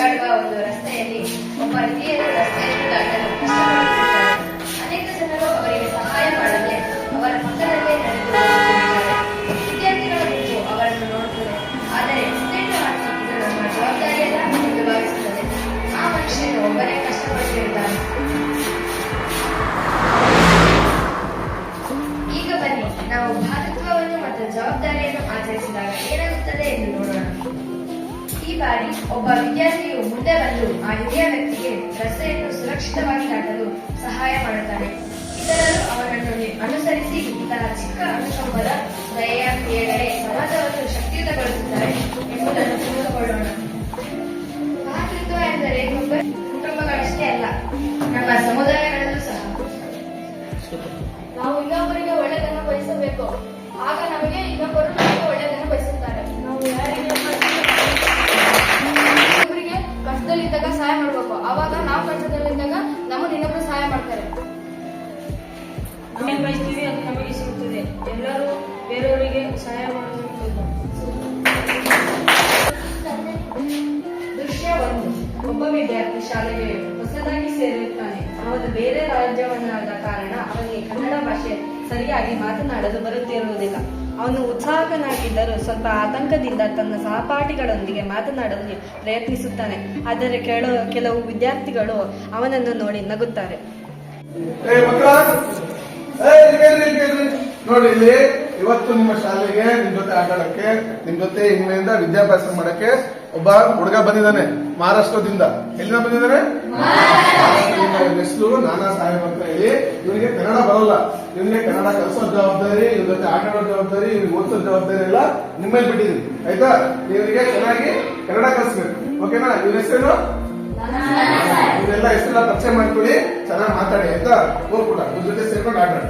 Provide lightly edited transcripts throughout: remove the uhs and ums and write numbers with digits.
ಓಡಾಡುವ ಒಂದು ರಸ್ತೆಯಲ್ಲಿ ಒಬ್ಬ ಹಿರಿಯರು ರಸ್ತೆಯನ್ನು ದಾಟಲು ಕಷ್ಟಪಡುತ್ತಿದ್ದಾರೆ. ಅನೇಕ ಜನರು ಅವರಿಗೆ ಸಹಾಯ ಮಾಡದೆ ಅವರ ಪಕ್ಕದಲ್ಲೇ ನಡೆದು ಹೋಗುತ್ತಿದ್ದಾರೆ. ವಿದ್ಯಾರ್ಥಿಗಳ ಗುಂಪು ಅವರನ್ನು ನೋಡುತ್ತದೆ. ಆದರೆ ಮುನ್ನಡೆದು ಹಾಕಿ ಇದು ನಮ್ಮ ಜವಾಬ್ದಾರಿಯಲ್ಲ ಎಂದು ಭಾವಿಸುತ್ತದೆ. ಆ ಮನುಷ್ಯನು ಒಬ್ಬರೇ ಕಷ್ಟಪಡುತ್ತಿರುತ್ತಾನೆ. ಈಗ ಬನ್ನಿ, ನಾವು ಭಾತೃತ್ವವನ್ನು ಮತ್ತು ಜವಾಬ್ದಾರಿಯನ್ನು ಆಚರಿಸಿದಾಗ ಏನಾಗುತ್ತದೆ ಎಂದು ನೋಡೋಣ. ಈ ಬಾರಿ ಒಬ್ಬ ವಿದ್ಯಾರ್ಥಿಯು ಮುಂದೆ ಬಂದು ಆ ಹಿರಿಯ ವ್ಯಕ್ತಿಗೆ ರಸ್ತೆಯನ್ನು ಸುರಕ್ಷಿತವಾಗಿ ದಾಟಲು ಸಹಾಯ ಮಾಡುತ್ತಾನೆ. ಇತರರು ಅವನನ್ನು ಅನುಸರಿಸಿ ಇಂತಹ ಚಿಕ್ಕ ಅನುಕಂಪದ ದಯೆಯ ಕ್ರಿಯೆಗಳೇ ಸಮಾಜವನ್ನು ಶಕ್ತಿಯುತಗೊಳಿಸುತ್ತಾರೆ ಎಂಬುದನ್ನು ತಿಳಿದುಕೊಳ್ಳೋಣ. ಭಾತೃತ್ವ ಎಂದರೆ ಕುಟುಂಬಗಳಷ್ಟೇ ಅಲ್ಲ, ನಮ್ಮ ಸಮುದಾಯಗಳಲ್ಲೂ ಸಹ. ನಾವು ಇನ್ನೊಬ್ಬರಿಗೆ ಒಳ್ಳೆಯದನ್ನು ಬಯಸಬೇಕು, ಆಗ ನಮಗೆ ಇನ್ನೊಬ್ಬರು ನಮಗೆ ಒಳ್ಳೆಯದನ್ನು ಬಯಸುತ್ತಾರೆ. ನಾವು ಇನ್ನೊಬ್ಬರಿಗೆ ಕಷ್ಟದಲ್ಲಿದ್ದಾಗ ಸಹಾಯ ಮಾಡಬೇಕು, ಆವಾಗ ನಾವು ಕಷ್ಟದಲ್ಲಿದ್ದಾಗ ನಮ್ಮನ್ನು ಇನ್ನೊಬ್ಬರು ಸಹಾಯ ಮಾಡ್ತಾರೆ. ನಾವು ಬಯಸ್ತೀವಿ ಅದು ನಮಗೆ ಸಿಗುತ್ತದೆ. ಎಲ್ಲರೂ ಬೇರೆಯವರಿಗೆ ಸಹಾಯ ಮಾಡುವುದು. ದೃಶ್ಯ 1. ಒಬ್ಬ ವಿದ್ಯಾರ್ಥಿ ಶಾಲೆಗೆ ಹೊಸದಾಗಿ ಸೇರಿರುತ್ತಾನೆ. ಅವನು ಬೇರೆ ರಾಜ್ಯವನ್ನಾದ ಕಾರಣ ಅವನಿಗೆ ಕನ್ನಡ ಭಾಷೆ ಸರಿಯಾಗಿ ಮಾತನಾಡಲು ಬರುತ್ತಿರುವುದಿಲ್ಲ. ಅವನು ಉತ್ಸಾಹಕನಾಗಿದ್ದರೂ ಸ್ವಲ್ಪ ಆತಂಕದಿಂದ ತನ್ನ ಸಹಪಾಠಿಗಳೊಂದಿಗೆ ಮಾತನಾಡಲು ಪ್ರಯತ್ನಿಸುತ್ತಾನೆ. ಆದರೆ ಕೆಲವು ವಿದ್ಯಾರ್ಥಿಗಳು ಅವನನ್ನು ನೋಡಿ ನಗುತ್ತಾರೆ. ನೋಡಿ, ಇಲ್ಲಿ ಇವತ್ತು ನಿಮ್ಮ ಶಾಲೆಗೆ ನಿಮ್ ಜೊತೆ ಆಟಾಡಕ್ಕೆ, ನಿಮ್ ಜೊತೆ ಇಂಗ್ಲೆಂಡ್ ವಿದ್ಯಾಭ್ಯಾಸ ಮಾಡಕ್ಕೆ ಒಬ್ಬ ಹುಡುಗ ಬಂದಿದ್ದಾನೆ ಮಹಾರಾಷ್ಟ್ರದಿಂದ. ಎಲ್ಲಿಂದ ಬಂದಿದ್ದಾನೆ? ಹೆಸರು ನಾನಾ ಸಾಹೇಬ್ ಅಂತ ಹೇಳಿ. ಇವನಿಗೆ ಕನ್ನಡ ಬರಲ್ಲ. ಇವನಿಗೆ ಕನ್ನಡ ಕಲಿಸೋ ಜವಾಬ್ದಾರಿ, ಇವ್ರ ಜೊತೆ ಆಟಾಡೋ ಜವಾಬ್ದಾರಿ, ಇವ್ರಿಗೆ ಓದಿಸೋ ಜವಾಬ್ದಾರಿ ಎಲ್ಲ ನಿಮ್ಮಲ್ಲಿ ಬಿಟ್ಟಿದ್ದೀನಿ. ಆಯ್ತಾ? ಇವನಿಗೆ ಚೆನ್ನಾಗಿ ಕನ್ನಡ ಕಲಿಸ್ಬೇಕು. ಓಕೆನಾ? ಇವ್ರ ಹೆಸರೇನು? ಇವರೆಲ್ಲ ಹೆಸರೆಲ್ಲ ಪರಿಚಯ ಮಾಡ್ಕೊಳ್ಳಿ, ಚೆನ್ನಾಗಿ ಮಾತಾಡಿ. ಆಯ್ತಾ? ಹೋಗ್ ಕೂಡ ಇವ್ರ ಜೊತೆ ಸೇರ್ಕೊಂಡು ಆಟಾಡಿ.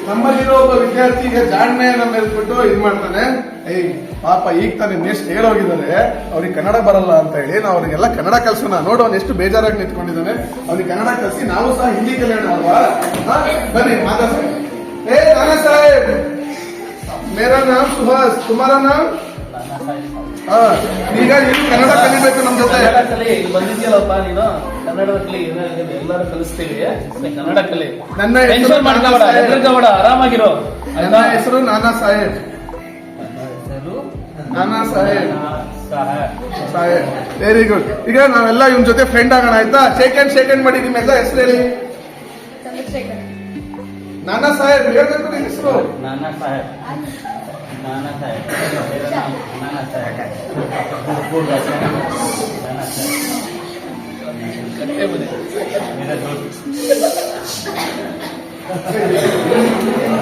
ನಮ್ಮಲ್ಲಿರೋ ಒಬ್ಬ ವಿದ್ಯಾರ್ಥಿಗೆ ಜಾಣ್ಮೆಯನ್ನ ಮೇಲ್ಬಿಟ್ಟು ಇದ್ ಮಾಡ್ತಾನೆ. ಪಾಪ ಈಗ ತಾನೇ ನೆಕ್ಸ್ಟ್ ಹೇಳೋಗಿದ್ದಾರೆ ಅವ್ರಿಗೆ ಕನ್ನಡ ಬರಲ್ಲ ಅಂತ ಹೇಳಿ. ನಾವು ಅವ್ರಿಗೆಲ್ಲ ಕನ್ನಡ ಕಲ್ಸೋಣ. ನೋಡು, ಅವ್ನು ಎಷ್ಟು ಬೇಜಾರಾಗಿ ನಿಂತ್ಕೊಂಡಿದ್ದಾನೆ. ಅವ್ನಿಗೆ ಕನ್ನಡ ಕಲಿಸಿ ನಾವು ಸಹ ಹಿಂದಿ ಕಲಿಯೋಣ ಅಲ್ವಾ? ಬನ್ನಿ ಮಾತಾಡ್ತಾರೆ. ನಾನಾ ಸಾಹೇಬ್, ಮೇರಾ ನಾಮ್ ಸುಹಾಸ್, ತುಮಾರಾ ನಾಮ್? ಈಗ ನೀವು ಕನ್ನಡ ಕಲಿಬೇಕು ನಮ್ ಜೊತೆ. ಬಂದಿದ್ಯಲ್ಲಪ್ಪ ನೀನು, ಕನ್ನಡದ ಕಲಿ. ಎಲ್ಲರೂ ಕಲಿಸ್ತೀವಿ, ಕನ್ನಡ ಕಲಿ. ನನ್ನ ಹೆಸರು ಆರಾಮಾಗಿರೋ. ನನ್ನ ಹೆಸರು ನಾನಾ ಸಾಹೇಬ್. ನಾನಾ ಸಾಹೇಬ್ ಸಾಹೇಬ್. Very good. ಈಗ ನಾವೆಲ್ಲ ಇವನ್ ಜೊತೆ ಫ್ರೆಂಡ್ ಆಗೋಣ. ಆಯ್ತಾ? ಶೇಕ್ ಹ್ಯಾಂಡ್ ಮಾಡಿ. ನಿಮ್ಮೆಲ್ಲ ಹೆಸರು ಹೇಳಿ. ನಾನಾ ಸಾಹೇಬ್ ಹೇಳ್ಬೇಕು ನಿಮ್ ಹೆಸರು. ನಾನಾ ಸಾಹೇಬ್. ನಾನಾ ಸಾಹೇಬ್. ನಾನಾ ಸಾಹೇಬ್.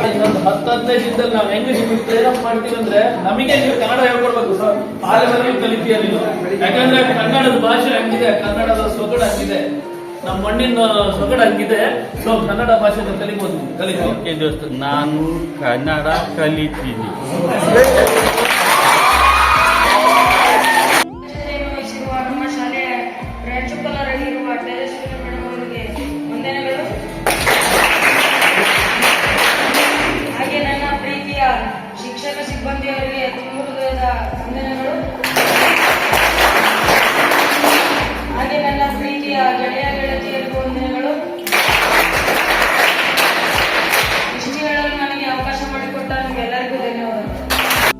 ಇನ್ನೊಂದು 10-15 ದಿನದಲ್ಲಿ ನಾವು ಹೆಂಗೆ ನಿಮ್ಗೆ ಪ್ರೇರಣೆ ಮಾಡ್ತೀವಿ ಅಂದ್ರೆ, ನಮಗೆ ನೀವು ಕನ್ನಡ ಹೇಳ್ಕೊಡ್ಬೇಕು ಸರ್. ಆಲದಲ್ಲಿ ಕಲಿತೀಯ ನೀನು. ಯಾಕಂದ್ರೆ ಕನ್ನಡದ ಭಾಷೆ ಹಂಗಿದೆ, ಕನ್ನಡದ ಸೊಗಡು ಹಂಗಿದೆ, ನಮ್ಮ ಮಣ್ಣಿನ ಸೊಗಡು ಹಂಗಿದೆ. ಸೊ ಕನ್ನಡ ಭಾಷೆನ ಕಲಿಬಹುದು. ಕಲಿತೀವಿ. ನಾನು ಕನ್ನಡ ಕಲಿತೀನಿ. ನಮ್ಮ ಶಾಲೆಯ ಪ್ರಾಂಶುಪಾಲರ್ ಆಗಿರುವ ತೇಜಸ್ವಿನಿ ಮೇಡಮ್ ಅವರಿಗೆ ವಂದನೆಗಳು. ಹಾಗೆ ನನ್ನ ಪ್ರೀತಿಯ ಶಿಕ್ಷಕ ಸಿಬ್ಬಂದಿಯವರಿಗೆ ತುಂಬ ಹೃದಯದ ವಂದನೆಗಳು.